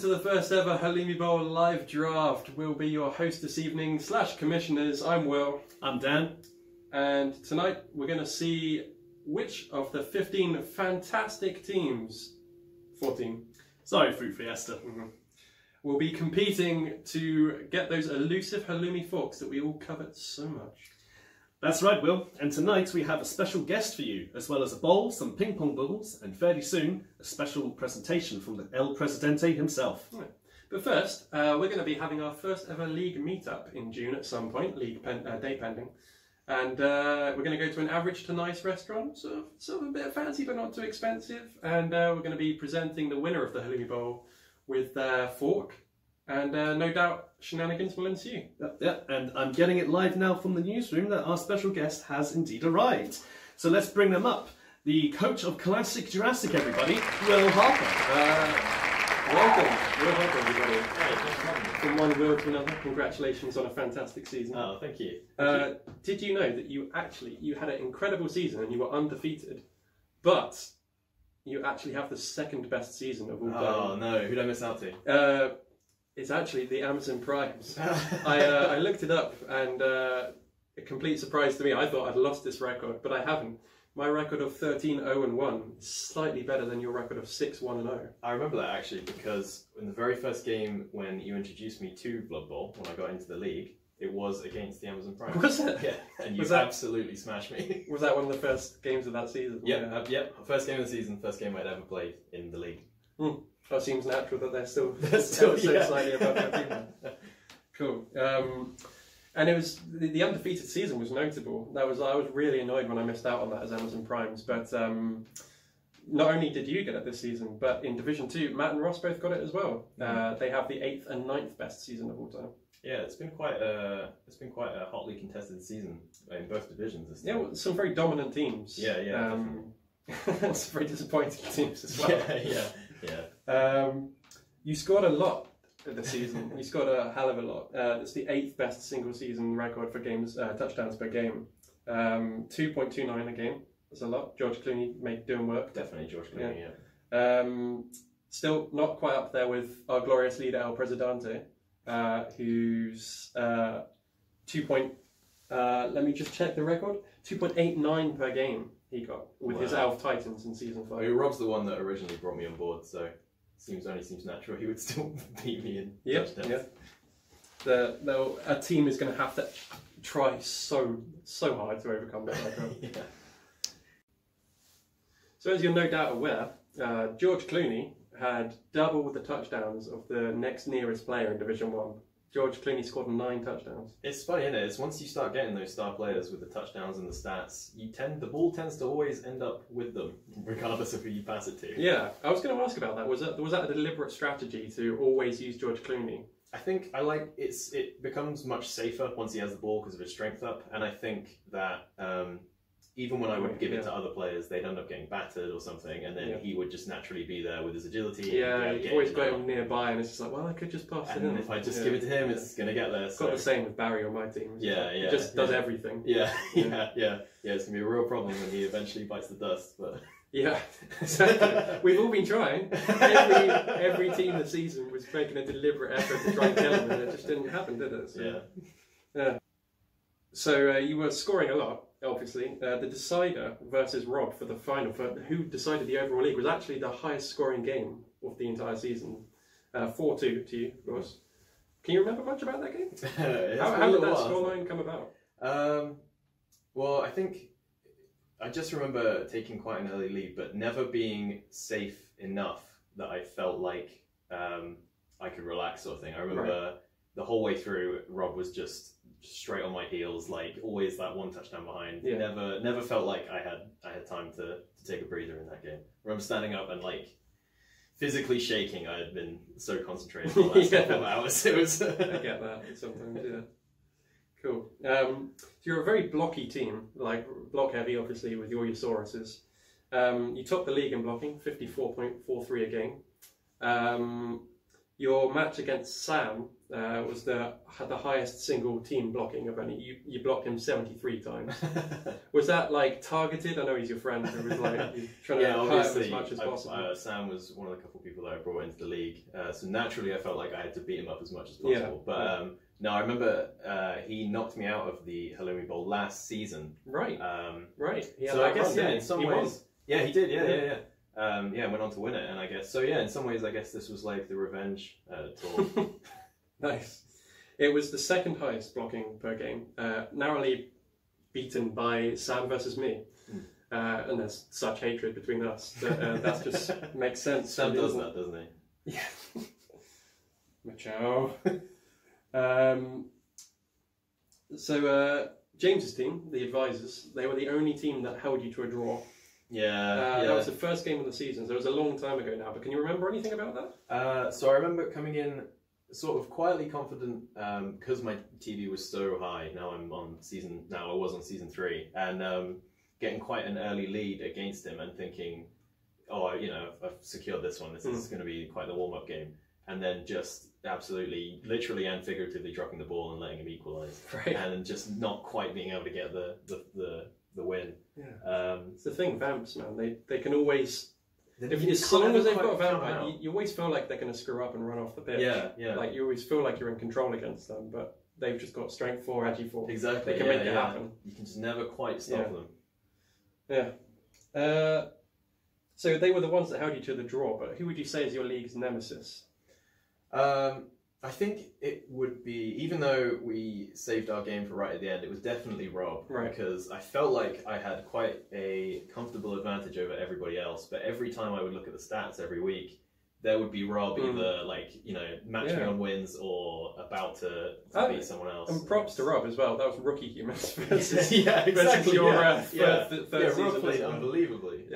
to the first ever Halloumi Bowl live draft. We'll be your host this evening / commissioners. I'm Will. I'm Dan. And tonight we're going to see which of the 15 fantastic teams, 14. Sorry, Fruit Fiesta. Will be competing to get those elusive halloumi forks that we all covet so much. That's right, Will. And tonight we have a special guest for you, as well as a bowl, some ping pong balls, and fairly soon, a special presentation from the El Presidente himself. Right. But first, we're going to be having our first ever league meetup in June at some point, date pending. And we're going to go to an average to nice restaurant, sort of a bit fancy but not too expensive. And we're going to be presenting the winner of the Halloumi Bowl with their fork. And no doubt shenanigans will ensue. Yeah, and I'm getting it live now from the newsroom that our special guest has indeed arrived. So let's bring them up. The coach of Classic Jurassic, everybody, Will Harper. Welcome everybody. From one Will to another, congratulations on a fantastic season. Oh, thank you. Did you know that you had an incredible season and you were undefeated, but you actually have the second best season of all time? Oh no, who did I miss out to? It's actually the Amazon Primes. I looked it up, and a complete surprise to me. I thought I'd lost this record, but I haven't. My record of 13-0-1 is slightly better than your record of 6-1-0. I remember that actually because in the very first game when you introduced me to Blood Bowl, when I got into the league, it was against the Amazon Primes. Was it? Yeah, and you absolutely smashed me. Was that one of the first games of that season? Yep, first game of the season, first game I'd ever played in the league. That seems natural that they're still so slightly above that team. Cool. And it was the undefeated season was notable. I was really annoyed when I missed out on that as Amazon Primes. But not only did you get it this season, but in Division 2, Matt and Ross both got it as well. They have the 8th and 9th best season of all time. Yeah, it's been quite a hotly contested season in both divisions this time. Yeah, well, some very dominant teams. Yeah. And some very disappointing teams as well. Yeah. You scored a lot this season. You scored a hell of a lot. It's the 8th best single season record for touchdowns per game. 2.29 a game. That's a lot. George Clooney doing work. Definitely George Clooney, yeah. Still not quite up there with our glorious leader El Presidente, who's let me just check the record. 2.89 per game he got with his Elf Titans in season 5. I mean, Rob's the one that originally brought me on board, so only seems natural he would still beat me in touchdowns. Yeah. A team is going to have to try so hard to overcome that record. Yeah. So as you're no doubt aware, George Clooney had double the touchdowns of the next nearest player in Division 1. George Clooney scored 9 touchdowns. It's funny, isn't it? It's once you start getting those star players with the touchdowns and the stats, the ball tends to always end up with them, regardless of who you pass it to. Yeah, I was going to ask about that. Was that a deliberate strategy to always use George Clooney? I think it becomes much safer once he has the ball because of his strength up, and I think that even when I would give it to other players, they'd end up getting battered or something, and then he would just naturally be there with his agility. Yeah, you've always got him nearby, and it's just like, well, I could just pass it in. And if I just give it to him, it's going to get there. Got the same with Barry on my team. He just does everything. Yeah. It's going to be a real problem when he eventually bites the dust. But yeah, exactly. We've all been trying. Every team this season was making a deliberate effort to try and kill him, and it just didn't happen, did it? So, yeah. So you were scoring a lot. Obviously, the decider versus Rob for the final, for who decided the overall league, was actually the highest scoring game of the entire season. 4-2 to you, of course. Can you remember much about that game? How did that scoreline come about? Well, I think I just remember taking quite an early lead, but never being safe enough that I felt like I could relax, sort of thing. I remember the whole way through, Rob was just straight on my heels, like always that one touchdown behind. Never felt like I had time to take a breather in that game. I remember standing up and like physically shaking. I had been so concentrated for the last couple of hours. It was I get that sometimes, yeah. Cool. So you're a very blocky team, like block heavy obviously with your Usauruses. You top the league in blocking, 54.43 a game. your match against Sam was had the highest single team blocking of any. You blocked him 73 times. Was that like targeted? I know he's your friend, who was like trying to hurt him as much as possible. Sam was one of the couple of people that I brought into the league, so naturally I felt like I had to beat him up as much as possible. But no, I remember he knocked me out of the Halloumi Bowl last season. Right. Right. So I guess in some ways, he did. Yeah. Went on to win it, and I guess so. Yeah, in some ways, I guess this was like the revenge tour. Nice. It was the second highest blocking per game, narrowly beaten by Sam versus me. And there's such hatred between us that that just makes sense. Sam does that, doesn't he? Yeah. Macho. So James's team, the Advisors, they were the only team that held you to a draw. That was the first game of the season, so it was a long time ago now, but can you remember anything about that? So I remember coming in sort of quietly confident, because my TV was so high. Now I was on season 3, and getting quite an early lead against him and thinking, oh, I've secured this one, this is going to be quite the warm-up game, and then just absolutely, literally and figuratively dropping the ball and letting him equalise, and just not quite being able to get the win. Yeah. It's the thing, Vamps, man. They can always, as long as they've got a Vampire, you always feel like they're going to screw up and run off the pitch. Yeah. Like you always feel like you're in control against them, but they've just got strength 4, agi 4. Exactly. They can make it happen. You can just never quite stop them. Yeah. So they were the ones that held you to the draw, but who would you say is your league's nemesis? I think it would be, even though we saved our game for right at the end, it was definitely Rob. Because I felt like I had quite a comfortable advantage over everybody else, but every time I would look at the stats every week, there would be Rob either matching on wins or about to beat someone else. And props to Rob as well. That was rookie humans versus, exactly. versus your third season. Rob played unbelievably.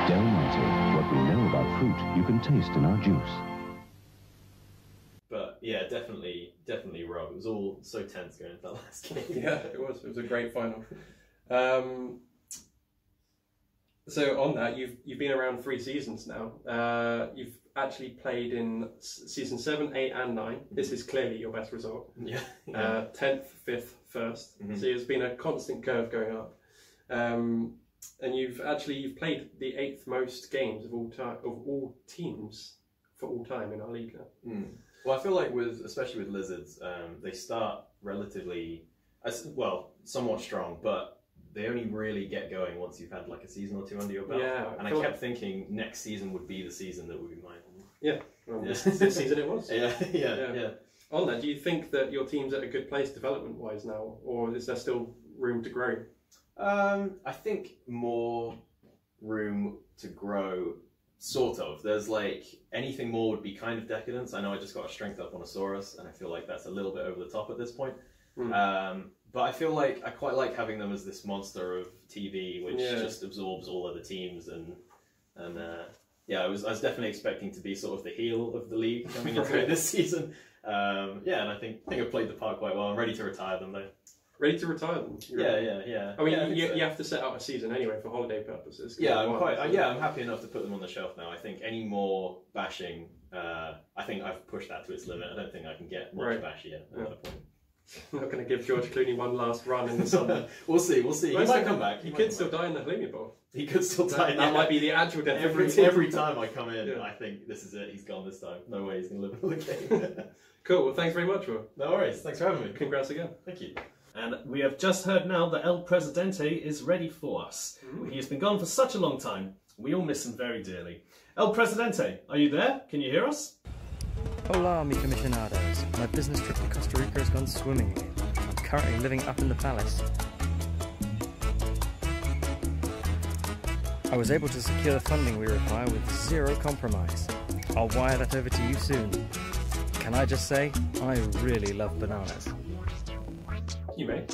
Del Monte, what we know about fruit you can taste in our juice. But yeah, definitely Rob. It was all so tense going into that last game. Yeah, it was. It was a great final. So on that, you've been around 3 seasons now. You've actually played in season 7, 8, and 9. This is clearly your best result. 10th, 5th, 1st. So it's been a constant curve going up. And you've played the 8th most games of all teams for all time in our league now. Well, I feel like especially with Lizards, they start relatively, somewhat strong, but they only really get going once you've had like a season or 2 under your belt. And I kept thinking next season would be the season that would be mine. Yeah, well, this season it was. Yeah. On that, do you think that your team's at a good place development-wise now, or is there still room to grow? I think more room to grow, sort of. There's like, anything more would be kind of decadence. I know I just got a strength up on a Saurus, and I feel like that's a little bit over the top at this point. But I feel like I quite like having them as this monster of TV, which just absorbs all other teams, and I was definitely expecting to be sort of the heel of the league coming into it this season. And I think I've played the part quite well. I'm ready to retire them though. Ready to retire them? Yeah. I mean, you have to set out a season anyway for holiday purposes. I'm happy enough to put them on the shelf now. I think any more bashing, I think I've pushed that to its limit. I don't think I can get much bashy at that point. I'm not going to give George Clooney one last run in the summer. We'll see. He might come back. He could still die in the Halloumi Bowl. He could still die. That might be the actual death. Every time I come in, I think this is it. He's gone this time. No way he's going to live another game. Cool. Well, thanks very much, Will. No worries. Thanks for having me. Congrats again. Thank you. And we have just heard now that El Presidente is ready for us. He has been gone for such a long time. We all miss him very dearly. El Presidente, are you there? Can you hear us? Hola, mi comisionados. My business trip to Costa Rica has gone swimmingly. I'm currently living up in the palace. I was able to secure the funding we require with zero compromise. I'll wire that over to you soon. Can I just say, I really love bananas. You may.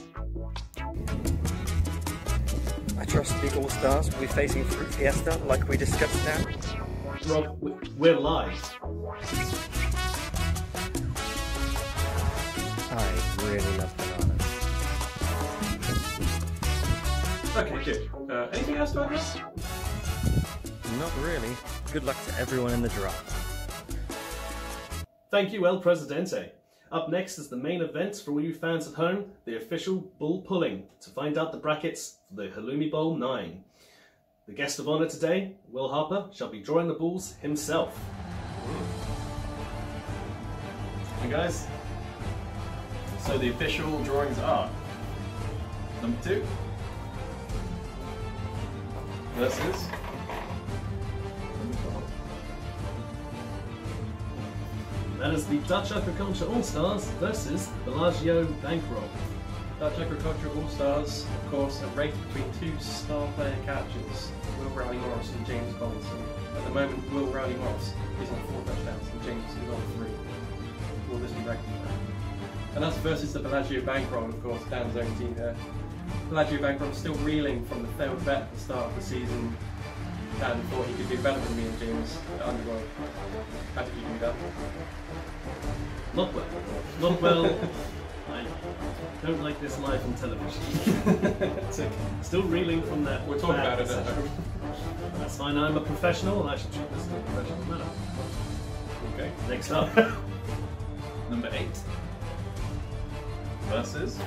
I trust the All-Stars will be facing Fruit Fiesta like we discussed now. Rob, we're live. I really love bananas. Okay, good. Anything else to add? Not really. Good luck to everyone in the draft. Thank you, El Presidente. Up next is the main event for all you fans at home, the official bull pulling, to find out the brackets for the Halloumi Bowl 9. The guest of honour today, Will Harper, shall be drawing the bulls himself. Hey guys, so the official drawings are number 2 versus number 12. That is the Dutch Agriculture All-Stars versus Bellagio Bankroll. Dutch Agriculture All-Stars, of course, a race between 2 star player catchers, Will Rowley Morris and James Collinson. At the moment, Will Rowley Morris is on 4 touchdowns and James is on 3. Will this be rectified? And that's versus the Bellagio Bankroll, of course, Dan's own team there. Bellagio Bankroll still reeling from the failed bet at the start of the season. Dan thought he could do better than me and James at Underworld. How did you do that? Not well. Not well. I don't like this live on television. Still reeling from that. We'll talk bad about it at session. home. That's fine, I'm a professional and I should treat this in a professional manner. Okay. Next up. Number 8 versus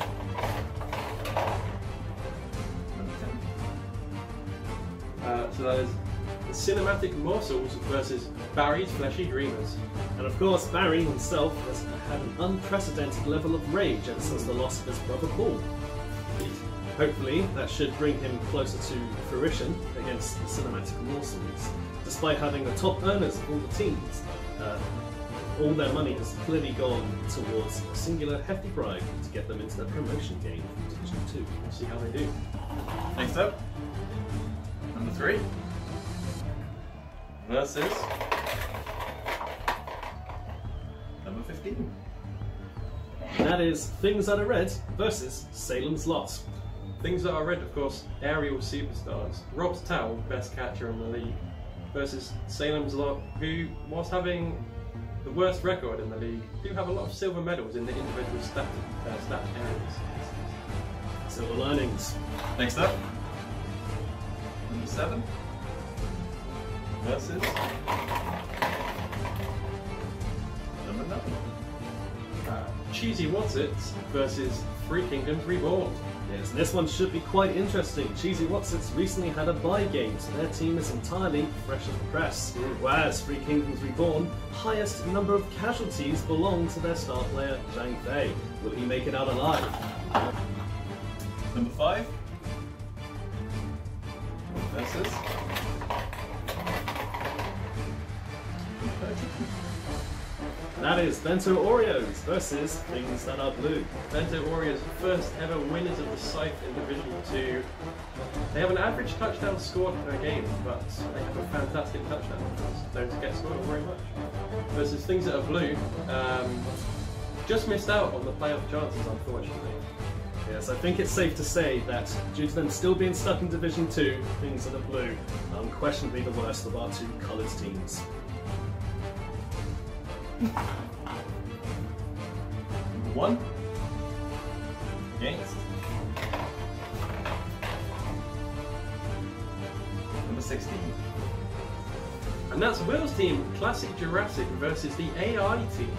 number 10. So that is Cinematic Morsels versus Barry's Fleshy Dreamers. And of course, Barry himself has had an unprecedented level of rage ever since the loss of his brother Paul. Hopefully, that should bring him closer to fruition against the Cinematic Morsels. Despite having the top earners of all the teams, all their money has clearly gone towards a singular hefty bribe to get them into the promotion game from Division 2. We'll see how they do. Next up, number 3 versus number 15. That is Things That Are Red versus Salem's Lot. Things That Are Red, of course, Aerial Superstars. Rob Towell, best catcher in the league, versus Salem's Lot, who, whilst having the worst record in the league, do have a lot of silver medals in the individual stat areas. Silver linings. Next up, number 7 versus number 9. Cheesy What's It versus Three Kingdoms Reborn. Yes, and this one should be quite interesting. Cheesy Watsits recently had a bye game, so their team is entirely fresh off the press. Whereas Three Kingdoms Reborn, highest number of casualties belong to their star player, Zhang Fei. Will he make it out alive? Number 5 versus That is Bento Oreos versus Things That Are Blue. Bento Oreos, first ever winners of the Scythe in Division 2. They have an average touchdown scored per game, but they have a fantastic touchdown defense. Don't get scored very much. Versus Things That Are Blue, just missed out on the playoff chances, unfortunately. Yes, I think it's safe to say that due to them still being stuck in Division 2, Things That Are Blue are unquestionably the worst of our 2 coloured teams. number 1 against number 16. And that's Will's team, Classic Jurassic versus the AI team.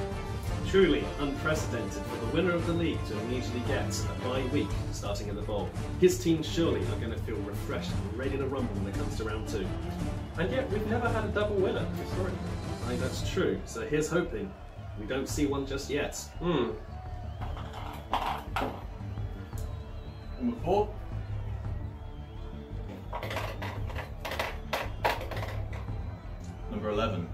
Truly unprecedented for the winner of the league to immediately get a bye week starting in the bowl. His team surely are going to feel refreshed and ready to rumble when it comes to round 2. And yet, we've never had a double winner historically. I think that's true, so here's hoping. We don't see one just yet. Number 4 number 11.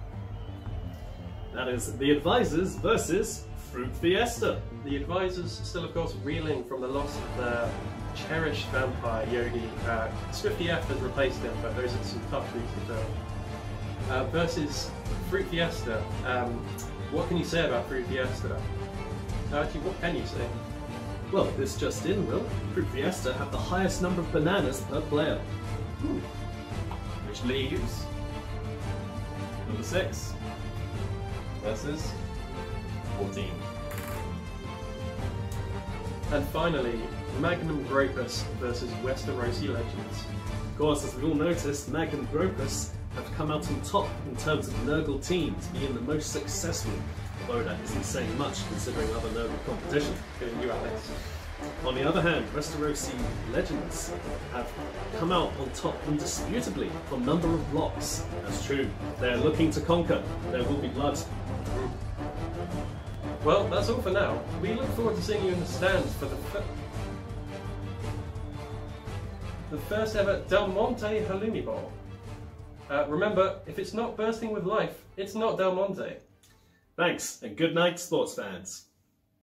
That is The Advisors versus Fruit Fiesta. The Advisors still, of course, reeling from the loss of their cherished vampire, Yogi. Swifty F has replaced him, but those are some tough weeks to fill. Versus Fruit Fiesta. What can you say about Fruit Fiesta? Actually, what can you say? Well, this just in, Will. Fruit Fiesta have the highest number of bananas per player. Which leaves number 6 versus 14. And finally, Magnum Gropus versus Westerosi Legends. Of course, as we all noticed, Magnum Gropus have come out on top in terms of Nurgle teams, being the most successful, although that isn't saying much considering other Nurgle competition. Going you, Alex. On the other hand, Westerosi Legends have come out on top indisputably for number of blocks. That's true. They're looking to conquer. There will be blood. Well, that's all for now. We look forward to seeing you in the stands for the first ever Del Monte Halloumi Bowl. Remember, if it's not bursting with life, it's not Del Monte. Thanks, and good night, sports fans.